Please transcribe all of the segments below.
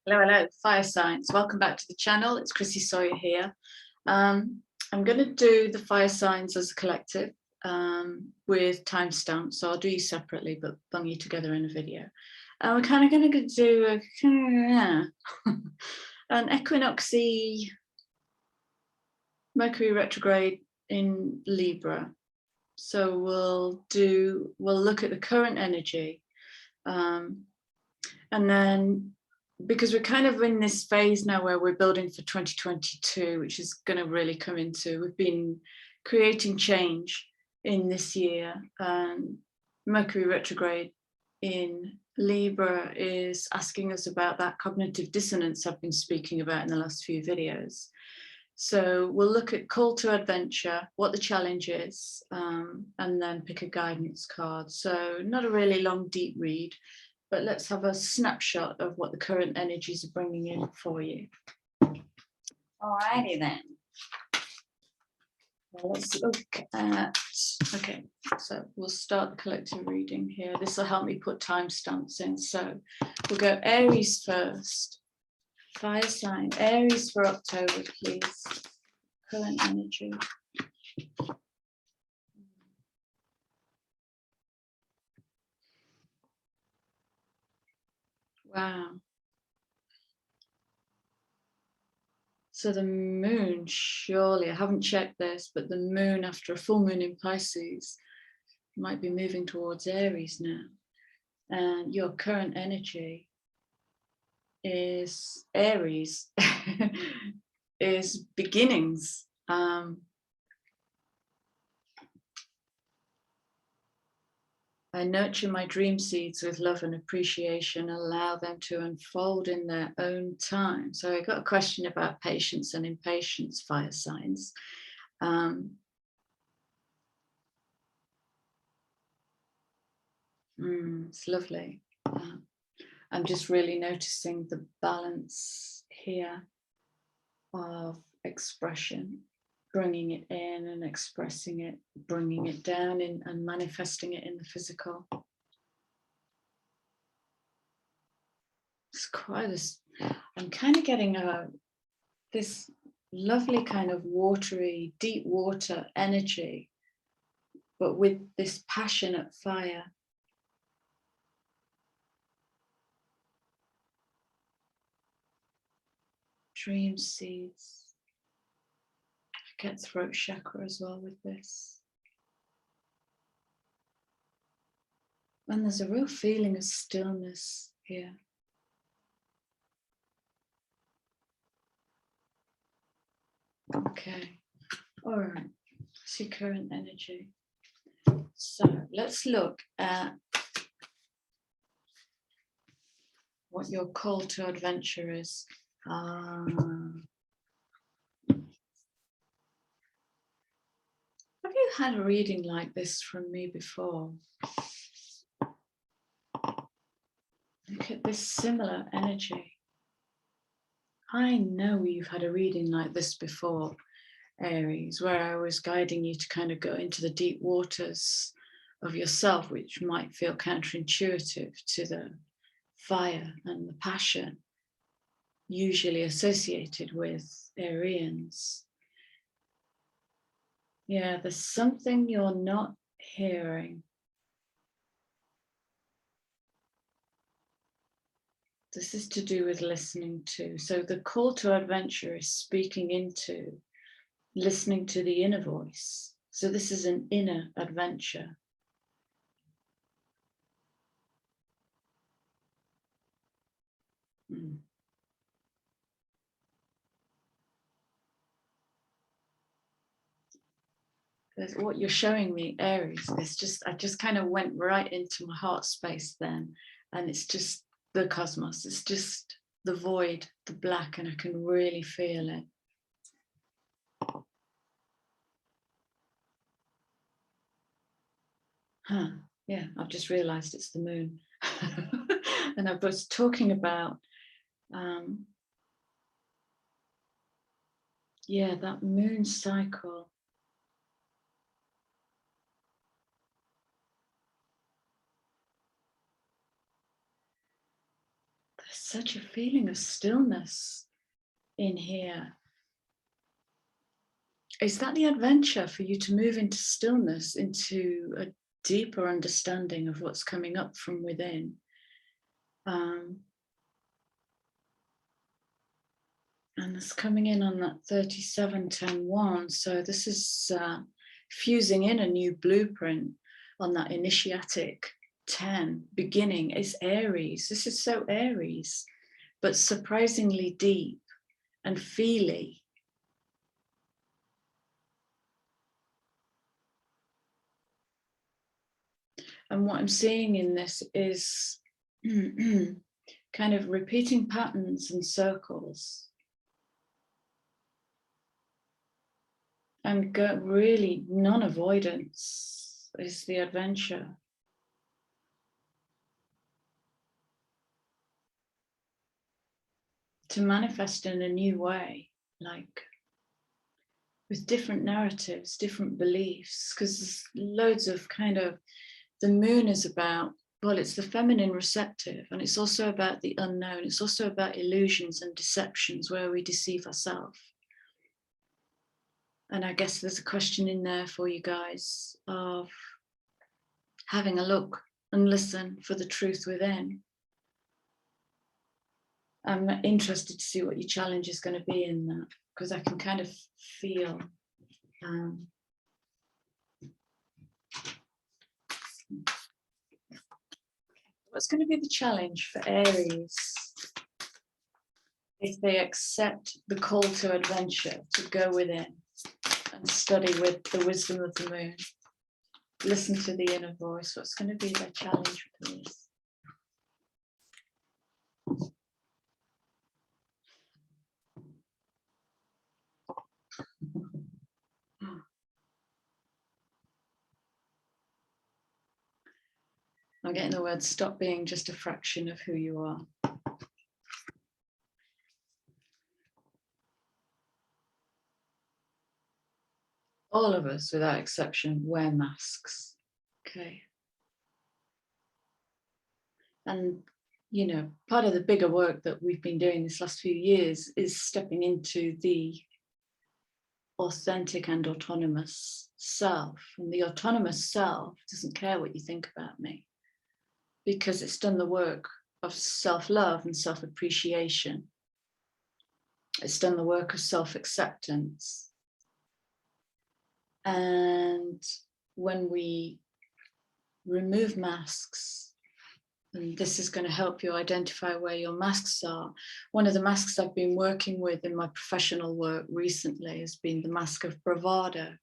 Hello, fire signs. Welcome back to the channel. It's Chrissy Sawyer here. I'm going to do the fire signs as a collective with timestamps. So I'll do you separately, but bung you together in a video. We're kind of going to do an equinoxy Mercury retrograde in Libra. So we'll look at the current energy, and then, because we're kind of in this phase now where we're building for 2022, which is going to really come into, we've been creating change in this year. Mercury retrograde in Libra is asking us about that cognitive dissonance I've been speaking about in the last few videos. So we'll look at call to adventure, what the challenge is, and then pick a guidance card. So not a really long, deep read, but let's have a snapshot of what the current energies are bringing in for you. Alrighty then. Well, let's look at, okay, so we'll start the collective reading here. This will help me put timestamps in. So we'll go Aries first. Fire sign, Aries for October, please. Current energy. Wow. So the moon, surely, I haven't checked this, but the moon after a full moon in Pisces might be moving towards Aries now. And your current energy is Aries, is beginnings. I nurture my dream seeds with love and appreciation, allow them to unfold in their own time. So I got a question about patience and impatience, fire signs. It's lovely. I'm just really noticing the balance here of expression, bringing it in and expressing it, bringing it down in and manifesting it in the physical. It's quite I'm kind of getting this lovely kind of watery, deep water energy, but with this passionate fire. Dream seeds. I get throat chakra as well with this. And there's a real feeling of stillness here. Okay, all right, that's your current energy. So let's look at what your call to adventure is. Have you had a reading like this from me before? Look at this similar energy. I know you've had a reading like this before, Aries, where I was guiding you to kind of go into the deep waters of yourself, which might feel counterintuitive to the fire and the passion usually associated with Arians. Yeah, there's something you're not hearing. This is to do with listening to. So the call to adventure is speaking into, listening to the inner voice. So this is an inner adventure. What you're showing me, Aries, is just, I just kind of went right into my heart space then, and it's just the cosmos, it's just the void, the black, and I can really feel it. Yeah, I've just realized it's the moon. And I was talking about, yeah, that moon cycle. There's such a feeling of stillness in here. Is that the adventure for you to move into stillness, into a deeper understanding of what's coming up from within? And it's coming in on that 37-10-1. So this is fusing in a new blueprint on that initiatic 10 beginning. Is Aries. This is so Aries, but surprisingly deep and feely. And what I'm seeing in this is kind of repeating patterns and circles. And really non-avoidance is the adventure. To manifest in a new way, like with different narratives, different beliefs, because there's loads of kind of, the moon is about, well, it's the feminine receptive, and it's also about the unknown. It's also about illusions and deceptions where we deceive ourselves. And I guess there's a question in there for you guys of having a look and listen for the truth within. I'm interested to see what your challenge is going to be in that, because I can kind of feel what's going to be the challenge for Aries if they accept the call to adventure, to go within and study with the wisdom of the moon, listen to the inner voice. What's going to be their challenge for this? I'm getting the word stop being just a fraction of who you are. All of us, without exception, wear masks. Okay. And, you know, part of the bigger work that we've been doing this last few years is stepping into the authentic and autonomous self. And the autonomous self doesn't care what you think about me, because it's done the work of self-love and self-appreciation. It's done the work of self-acceptance. And when we remove masks, and this is going to help you identify where your masks are. One of the masks I've been working with in my professional work recently has been the mask of bravado,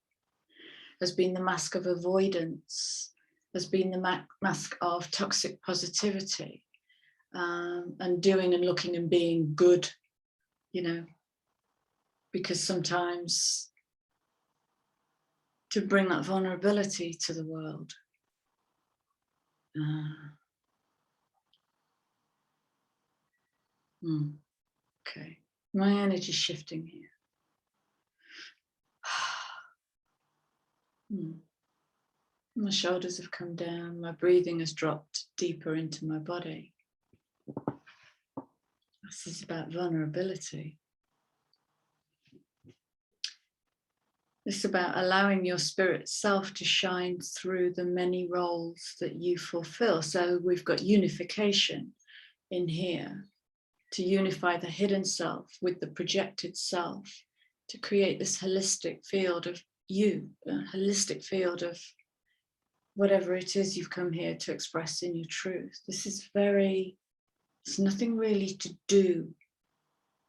has been the mask of avoidance, has been the mask of toxic positivity, and doing and looking and being good, you know, because sometimes to bring that vulnerability to the world. Okay, my energy is shifting here. My shoulders have come down, my breathing has dropped deeper into my body. This is about vulnerability. It's about allowing your spirit self to shine through the many roles that you fulfill. So we've got unification in here, to unify the hidden self with the projected self, to create this holistic field of you, a holistic field of whatever it is you've come here to express in your truth. This is very, there's nothing really to do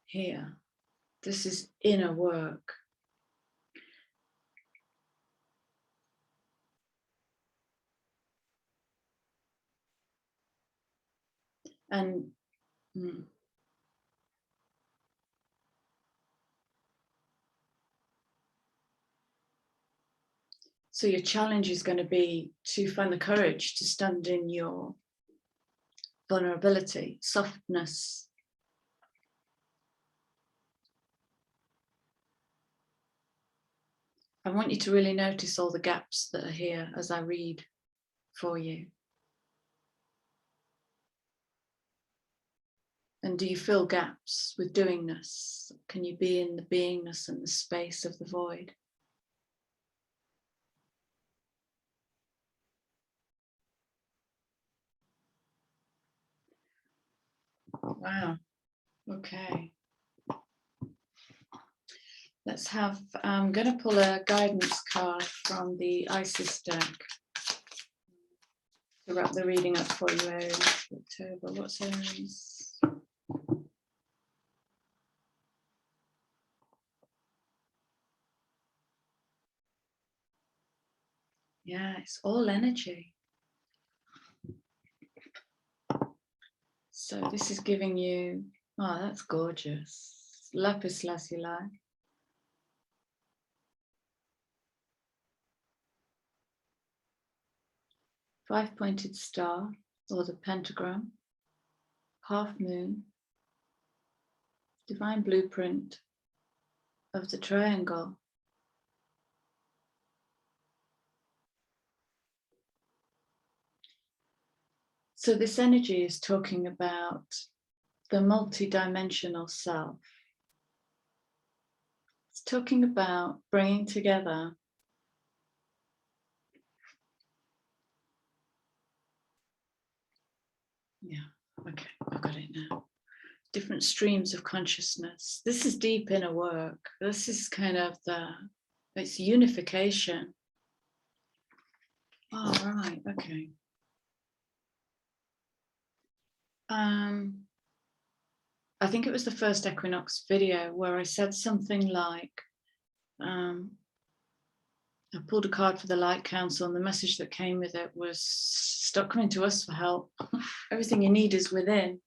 here. This is inner work. And so your challenge is going to be to find the courage to stand in your vulnerability, softness. I want you to really notice all the gaps that are here as I read for you. And do you fill gaps with doing this? Can you be in the beingness and the space of the void? Wow. Okay. Let's have, I'm going to pull a guidance card from the Isis deck to wrap the reading up for you, Aries. October, what's Aries? Yeah, it's all energy. So this is giving you, oh, that's gorgeous. Lapis lazuli. 5-pointed star, or the pentagram, half moon, divine blueprint of the triangle. So this energy is talking about the multi-dimensional self. It's talking about bringing together okay, I've got it now. Different streams of consciousness. This is deep inner work. This is kind of it's unification. Oh, right, okay. I think it was the first equinox video where I said something like, I pulled a card for the Light Council, and the message that came with it was, stop coming to us for help. Everything you need is within.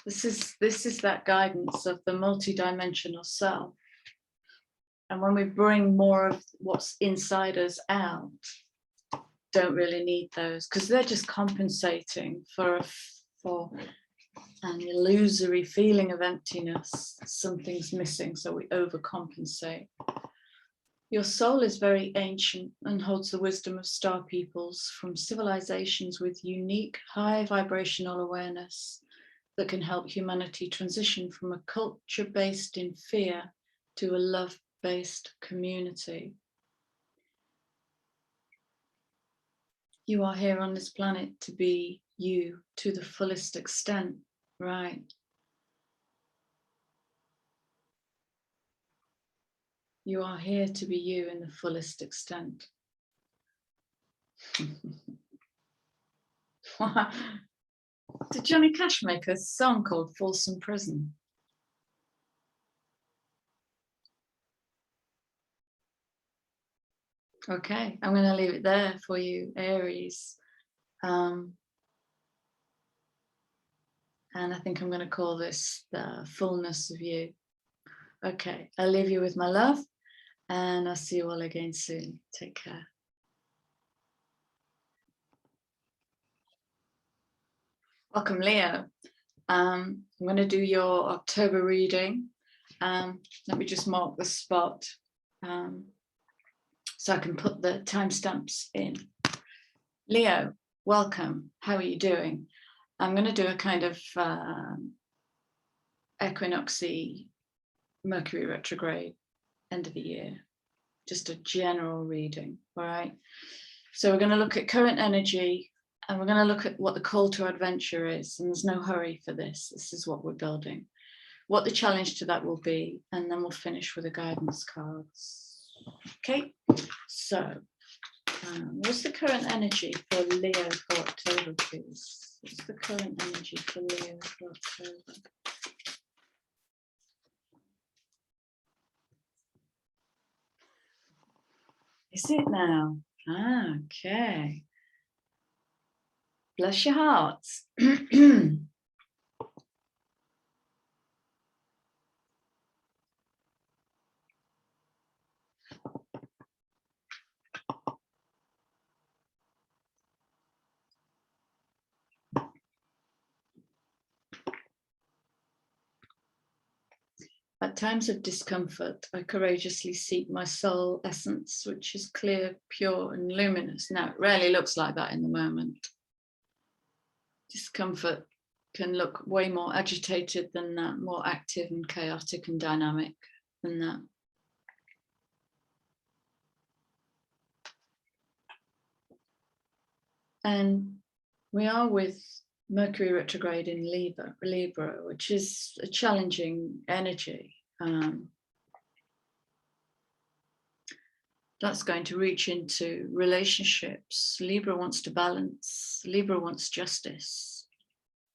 This is that guidance of the multidimensional self. And when we bring more of what's inside us out, don't really need those, because they're just compensating for an illusory feeling of emptiness. Something's missing, so we overcompensate. Your soul is very ancient and holds the wisdom of star peoples from civilizations with unique high vibrational awareness that can help humanity transition from a culture based in fear to a love-based community. You are here on this planet to be you to the fullest extent, right? You are here to be you in the fullest extent. Did Johnny Cash make a song called Folsom Prison? Okay, I'm going to leave it there for you, Aries. And I think I'm going to call this the fullness of you. Okay, I'll leave you with my love, and I'll see you all again soon. Take care. Welcome, Leo. I'm going to do your October reading. Let me just mark the spot so I can put the timestamps in. Leo, welcome. How are you doing? I'm going to do a kind of equinoxy, Mercury retrograde, end of the year, just a general reading, all right? So we're going to look at current energy, and we're going to look at what the call to adventure is, and there's no hurry for this. This is what we're building, what the challenge to that will be, and then we'll finish with the guidance cards. Okay, so what's the current energy for Leo for October, please? What's the current energy for Leo for October? Is it now? Ah, okay. Bless your hearts. At times of discomfort, I courageously seek my soul essence, which is clear, pure, and luminous. Now, it rarely looks like that in the moment. Discomfort can look way more agitated than that, more active and chaotic and dynamic than that. And we are with Mercury retrograde in Libra, which is a challenging energy. That's going to reach into relationships. Libra wants to balance. Libra wants justice.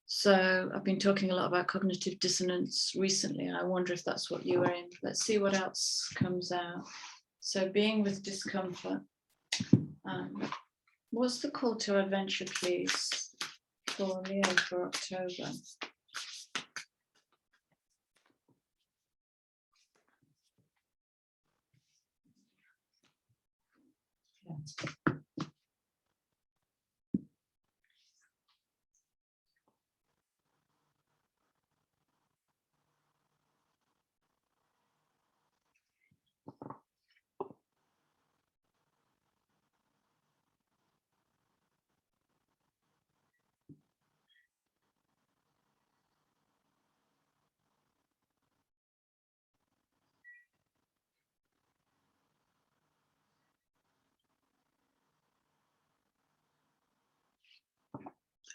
So I've been talking a lot about cognitive dissonance recently, and I wonder if that's what you are in. Let's see what else comes out. So being with discomfort. What's the call to adventure, please, for Leo for October? Yeah.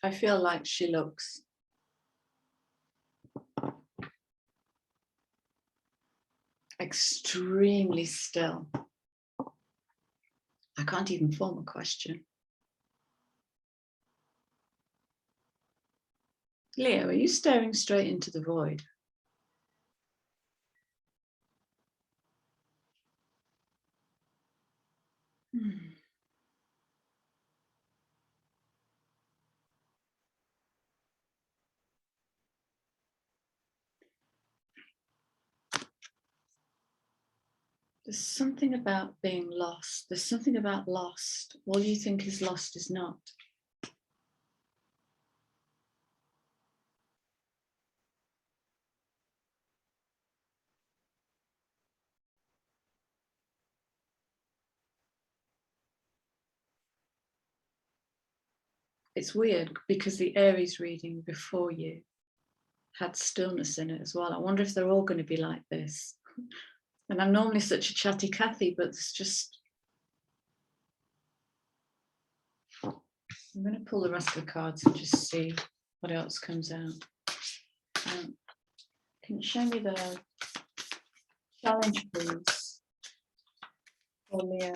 I feel like she looks extremely still. I can't even form a question. Leo, are you staring straight into the void? There's something about being lost. There's something about lost. All you think is lost is not. It's weird because the Aries reading before you had stillness in it as well. I wonder if they're all going to be like this. And I'm normally such a chatty Cathy, but it's just... I'm going to pull the rest of the cards and just see what else comes out. Can you show me the challenge, please, for Leo?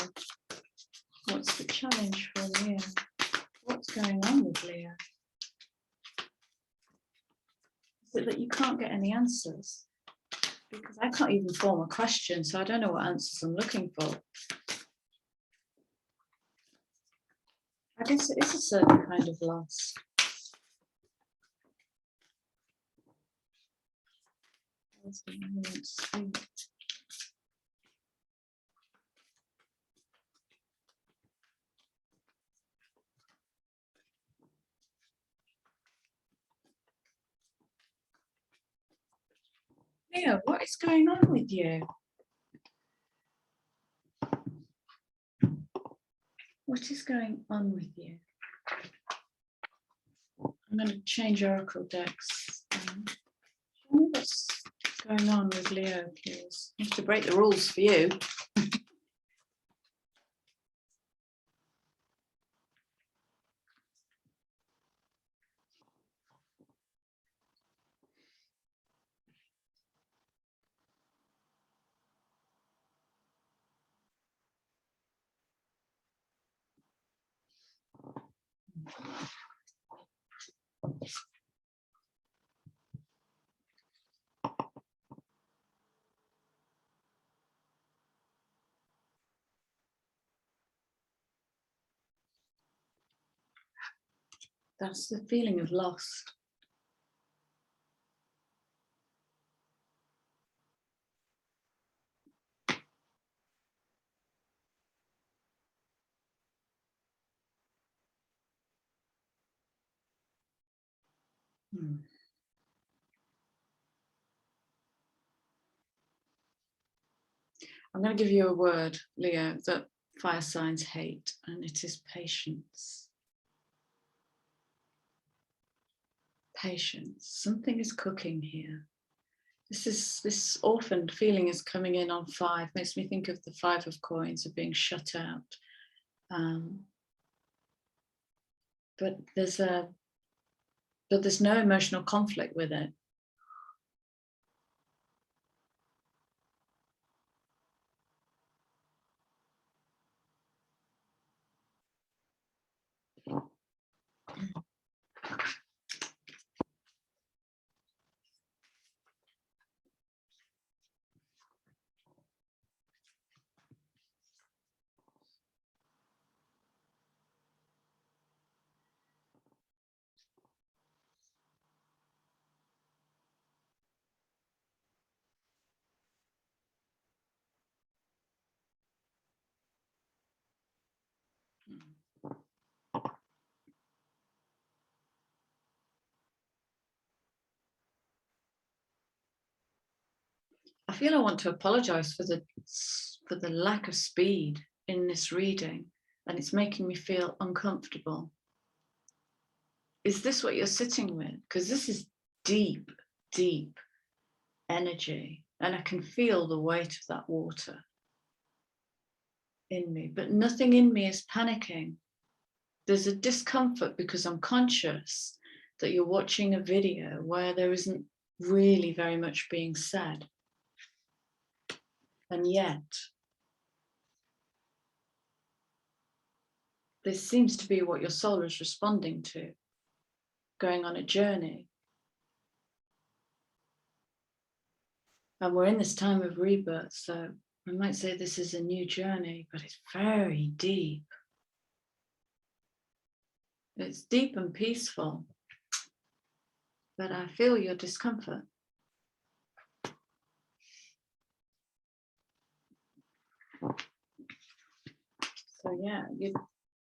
What's the challenge for Leo? What's going on with Leo? Is it that you can't get any answers? Because I can't even form a question, so I don't know what answers I'm looking for. I guess it is a certain kind of loss. Leo, what is going on with you? What is going on with you? I'm going to change oracle decks. Show me what's going on with Leo, please. I have to break the rules for you. That's the feeling of lost. I'm going to give you a word, Leo, that fire signs hate, and it is patience. patience. Something is cooking here. This orphaned feeling is coming in on 5. Makes me think of the 5 of coins, of being shut out. But there's no emotional conflict with it. I feel I want to apologize for the lack of speed in this reading, and it's making me feel uncomfortable. Is this what you're sitting with? Because this is deep, deep energy, and I can feel the weight of that water in me, but nothing in me is panicking. There's a discomfort because I'm conscious that you're watching a video where there isn't really very much being said. And yet, this seems to be what your soul is responding to, going on a journey. And we're in this time of rebirth, so I might say this is a new journey, but it's very deep. It's deep and peaceful, but I feel your discomfort. So yeah,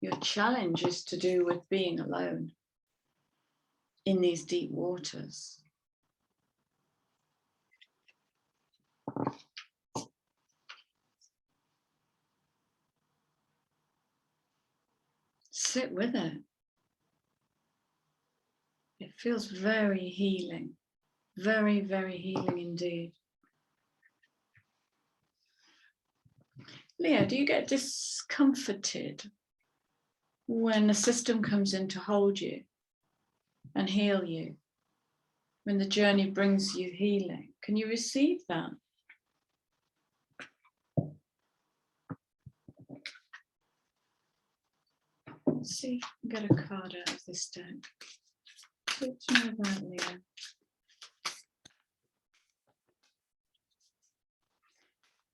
your challenge is to do with being alone in these deep waters. Sit with it. It feels very healing, very, very healing indeed. Leo, do you get discomforted when the system comes in to hold you and heal you? When the journey brings you healing, can you receive that? Let's see if I can get a card out of this deck. Talk to me about Leo.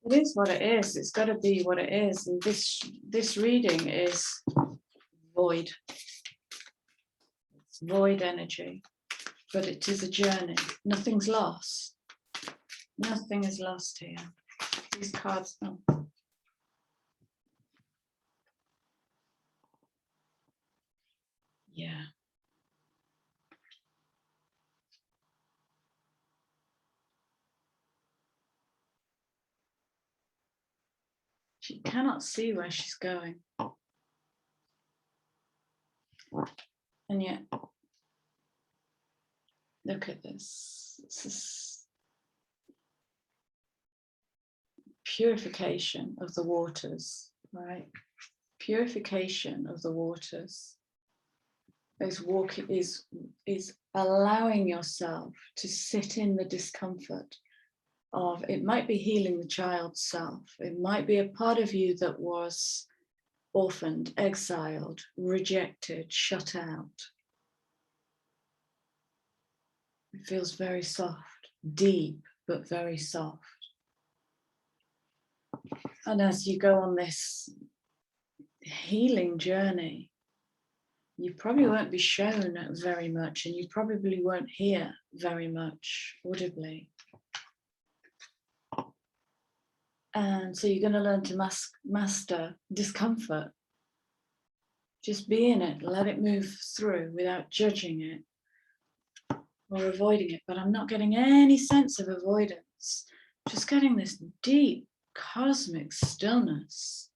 It is what it is. It's got to be what it is. And this reading is void. It's void energy, but it is a journey. Nothing's lost. Nothing is lost here. These cards. Oh. Yeah. She cannot see where she's going. And yet, look at this. This is purification of the waters, right? Purification of the waters is allowing yourself to sit in the discomfort of, it might be healing the child's self. It might be a part of you that was orphaned, exiled, rejected, shut out. It feels very soft, deep, but very soft. And as you go on this healing journey, you probably won't be shown very much, and you probably won't hear very much audibly. And so you're going to learn to master discomfort. Just be in it, let it move through without judging it or avoiding it. But I'm not getting any sense of avoidance, just getting this deep cosmic stillness.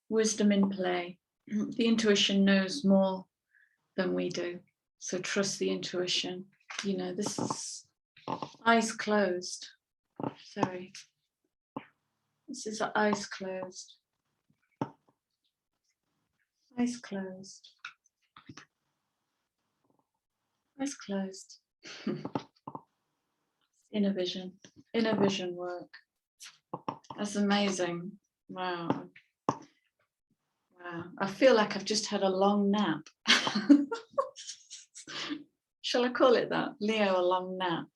Wisdom in play. the intuition knows more than we do. So trust the intuition. You know, this is eyes closed. Sorry. This is eyes closed. Eyes closed. Eyes closed. Inner vision work. That's amazing. Wow. Wow. I feel like I've just had a long nap. Shall I call it that? Leo, a long nap.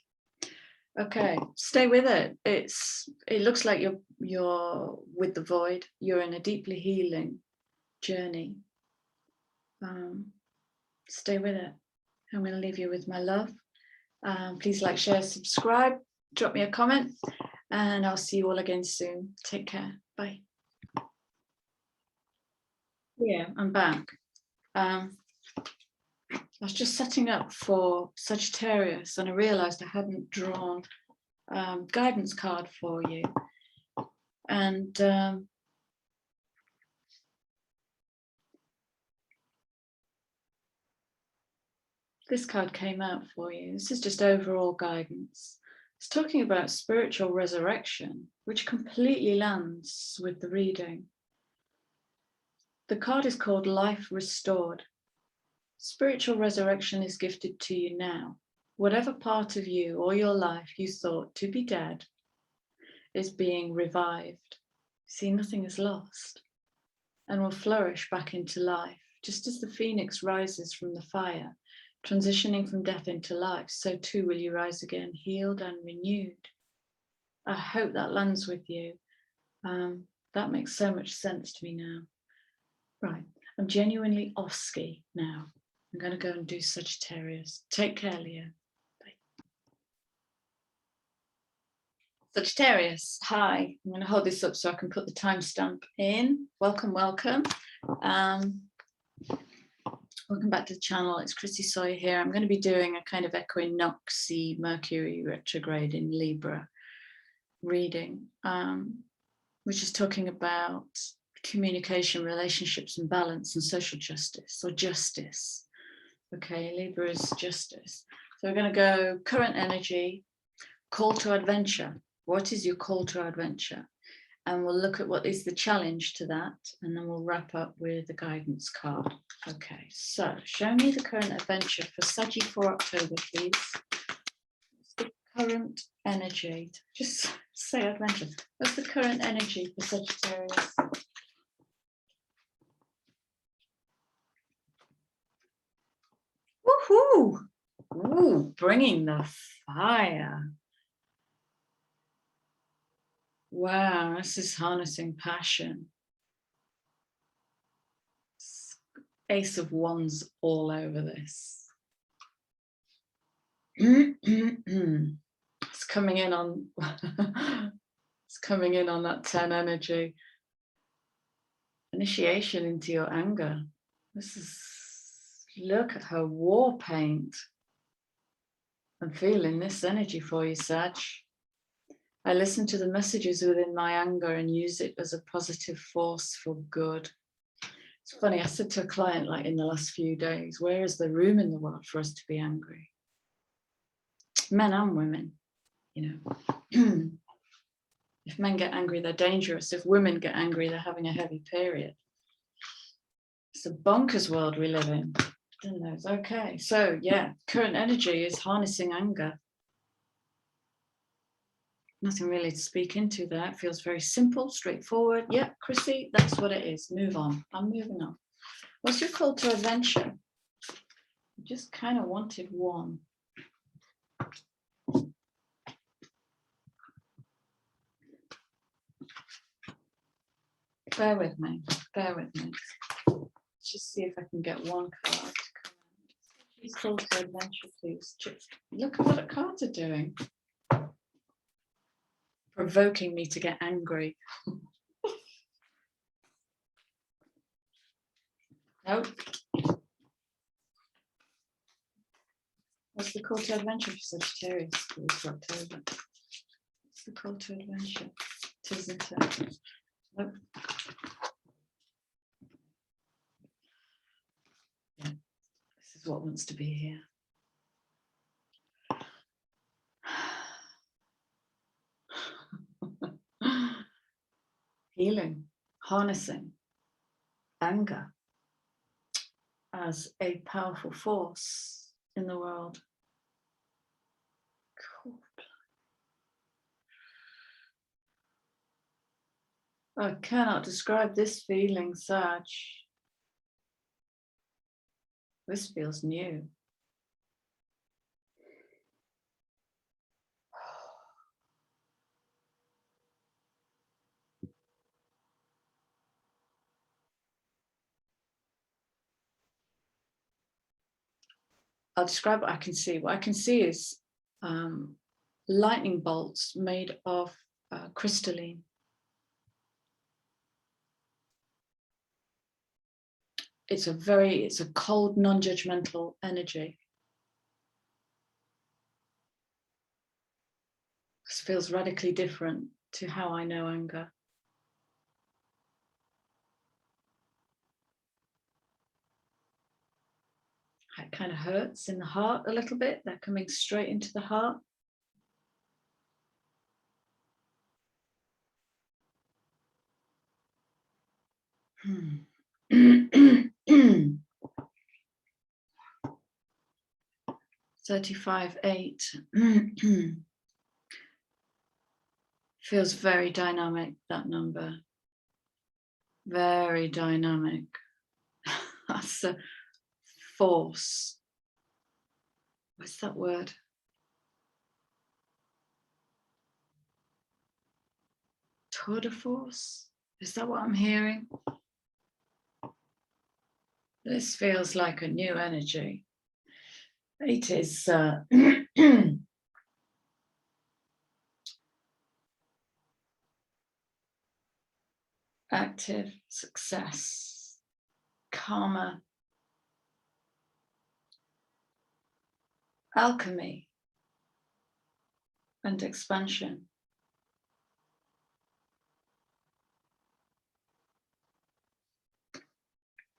Okay, stay with it. It looks like you're with the void. You're in a deeply healing journey. Stay with it. I'm going to leave you with my love. Please like, share, subscribe, drop me a comment, and I'll see you all again soon. Take care. Bye. Yeah, I'm back. I was just setting up for Sagittarius and I realized I hadn't drawn guidance card for you. And this card came out for you. This is just overall guidance. It's talking about spiritual resurrection, which completely lands with the reading. The card is called Life Restored. Spiritual resurrection is gifted to you now. Whatever part of you or your life you thought to be dead is being revived. See, nothing is lost and will flourish back into life. Just as the phoenix rises from the fire, transitioning from death into life, so too will you rise again, healed and renewed. I hope that lands with you. That makes so much sense to me now. Right, I'm genuinely off ski now. I'm going to go and do Sagittarius. Take care, Leo. Bye. Sagittarius, hi. I'm going to hold this up so I can put the timestamp in. Welcome, welcome. Welcome back to the channel. It's Chrissy Sawyer here. I'm going to be doing a kind of equinoxy Mercury retrograde in Libra reading, which is talking about communication, relationships and balance and social justice or justice. Okay, Libra is justice. So we're going to go current energy, call to adventure. What is your call to adventure? And we'll look at what is the challenge to that. And then we'll wrap up with the guidance card. Okay, so show me the current adventure for Saggy for October, please. What's the current energy? Just say adventure. What's the current energy for Sagittarius? Woohoo! Ooh, bringing the fire. Wow, this is harnessing passion. Ace of Wands all over this. It's coming in on it's coming in on that 10 energy. Initiation into your anger. This is, look at her war paint. I'm feeling this energy for you, Sag. I listen to the messages within my anger and use it as a positive force for good. It's funny, I said to a client like in the last few days, where is the room in the world for us to be angry? Men and women, you know. If men get angry, they're dangerous. If women get angry, they're having a heavy period. It's a bonkers world we live in. Okay, so yeah, current energy is harnessing anger. Nothing really to speak into there. It feels very simple, straightforward. Yeah, Chrissy, that's what it is. Move on. I'm moving on. What's your call to adventure? I just kind of wanted one. Bear with me. Bear with me. Let's just see if I can get one card. Please call to adventure, please. Just look at what the cards are doing. Provoking me to get angry. Nope. What's the call to adventure for Sagittarius for October? What's the call to adventure? It isn't it? Nope. is what wants to be here. Healing, harnessing anger as a powerful force in the world. Cool. I cannot describe this feeling, Sag. This feels new. I'll describe what I can see. What I can see is lightning bolts made of crystalline. It's a cold, non-judgmental energy. This feels radically different to how I know anger. It kind of hurts in the heart a little bit. They're coming straight into the heart. Hmm. 35-8 feels very dynamic, that number. Very dynamic. That's a force. What's that word? Tour de force? Is that what I'm hearing? This feels like a new energy. It is active success, karma, alchemy, and expansion.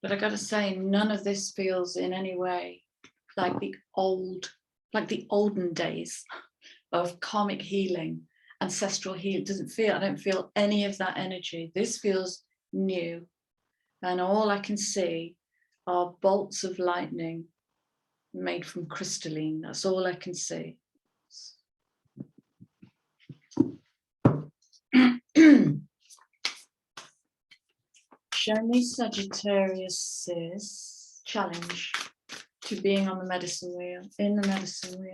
But I gotta say, none of this feels in any way like the olden days of karmic healing, ancestral healing. I don't feel any of that energy. This feels new. And all I can see are bolts of lightning made from crystalline. That's all I can see. Show me Sagittarius's challenge to being on the medicine wheel, in the medicine wheel.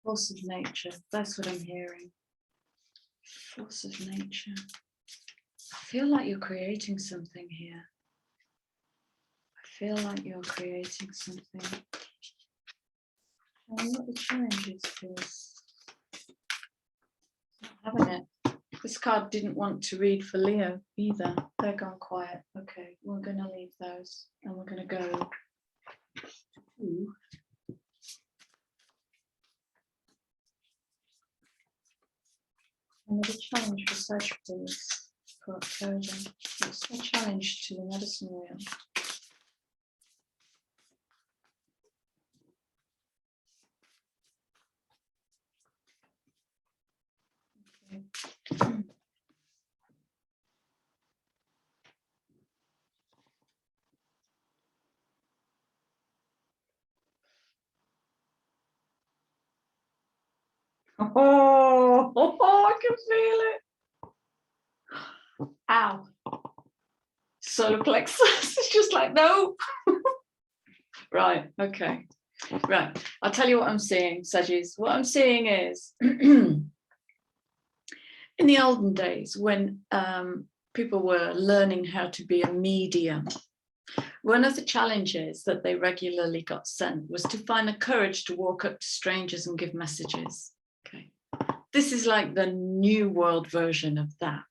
Force of nature, that's what I'm hearing. Force of nature. I feel like you're creating something here. I feel like you're creating something. I wonder what the challenge is, please. Not having it. This card didn't want to read for Leo either. They're gone quiet. Okay, we're going to leave those and we're going to go to another challenge for Sagittarius for October. What's the challenge to the medicine wheel? Okay. Oh, I can feel it. Ow. Solar plexus. It's just like, no. Right, okay. Right, I'll tell you what I'm seeing, Sagis. What I'm seeing is, in the olden days, when people were learning how to be a medium, one of the challenges that they regularly got sent was to find the courage to walk up to strangers and give messages. Okay, this is like the new world version of that.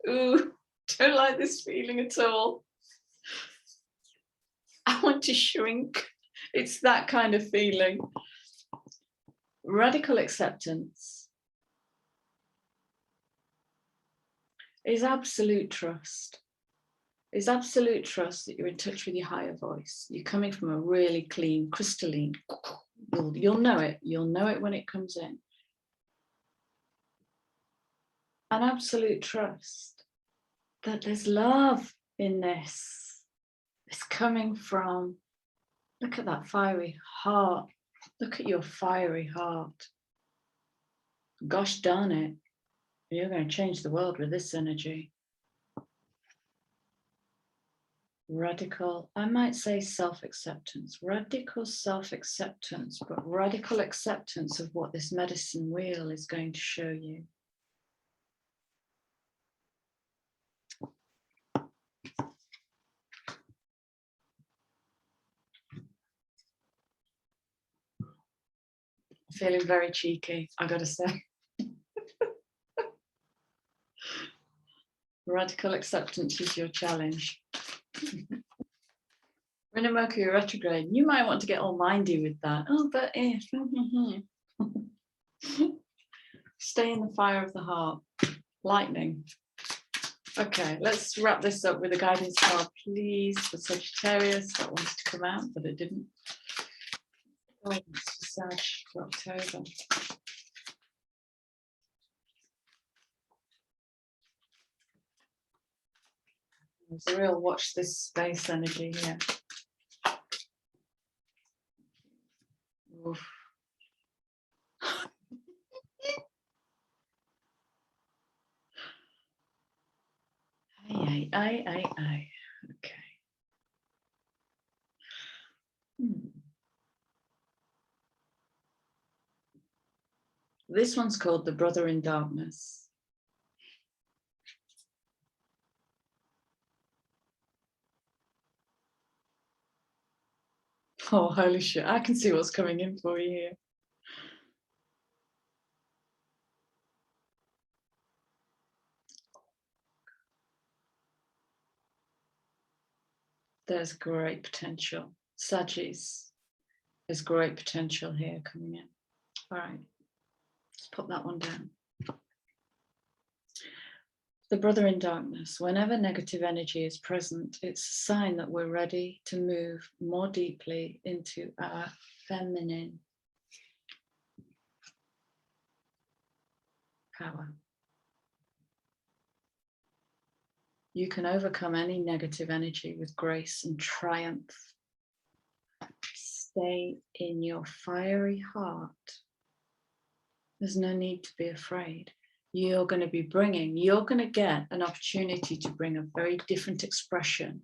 Ooh, don't like this feeling at all. I want to shrink. It's that kind of feeling. Radical acceptance, is absolute trust. Is absolute trust that you're in touch with your higher voice. You're coming from a really clean, crystalline, you'll know it. You'll know it when it comes in. An absolute trust that there's love in this. It's coming from, look at that fiery heart. Look at your fiery heart. Gosh darn it. You're going to change the world with this energy. Radical, I might say self-acceptance, radical self-acceptance, but radical acceptance of what this medicine wheel is going to show you. Feeling very cheeky, I gotta say. Radical acceptance is your challenge. We're in a Mercury retrograde. You might want to get all mindy with that. Oh, but if. Stay in the fire of the heart. Lightning. Okay, let's wrap this up with a guidance card, please, for Sagittarius. That wanted to come out, but it didn't. Guidance for Sag for October. There's a real watch this space energy here. Oof. Aye. Okay. This one's called The Brother in Darkness. Oh, holy shit. I can see what's coming in for you here. There's great potential. Saggies, there's great potential here coming in. All right, let's put that one down. The brother in darkness. Whenever negative energy is present, it's a sign that we're ready to move more deeply into our feminine power. You can overcome any negative energy with grace and triumph. Stay in your fiery heart. There's no need to be afraid. You're going to get an opportunity to bring a very different expression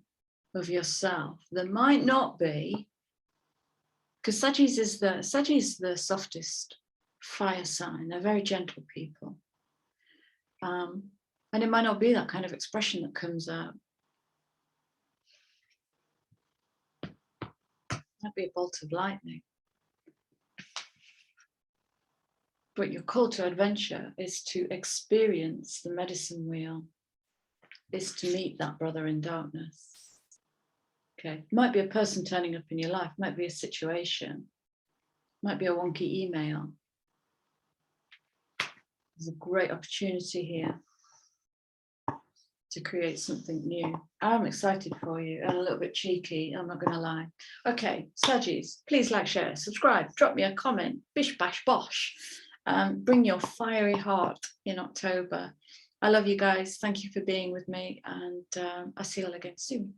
of yourself that might not be, because Saggies is the softest fire sign. They're very gentle people. And it might not be that kind of expression that comes out. It might be a bolt of lightning. But your call to adventure is to experience the medicine wheel, is to meet that brother in darkness. Okay, it might be a person turning up in your life, might be a situation, might be a wonky email. There's a great opportunity here to create something new. I'm excited for you and a little bit cheeky, I'm not going to lie. Okay, Saggies, please like, share, subscribe, drop me a comment, bish, bash, bosh. Bring your fiery heart in October. I love you guys. Thank you for being with me, and I'll see you all again soon.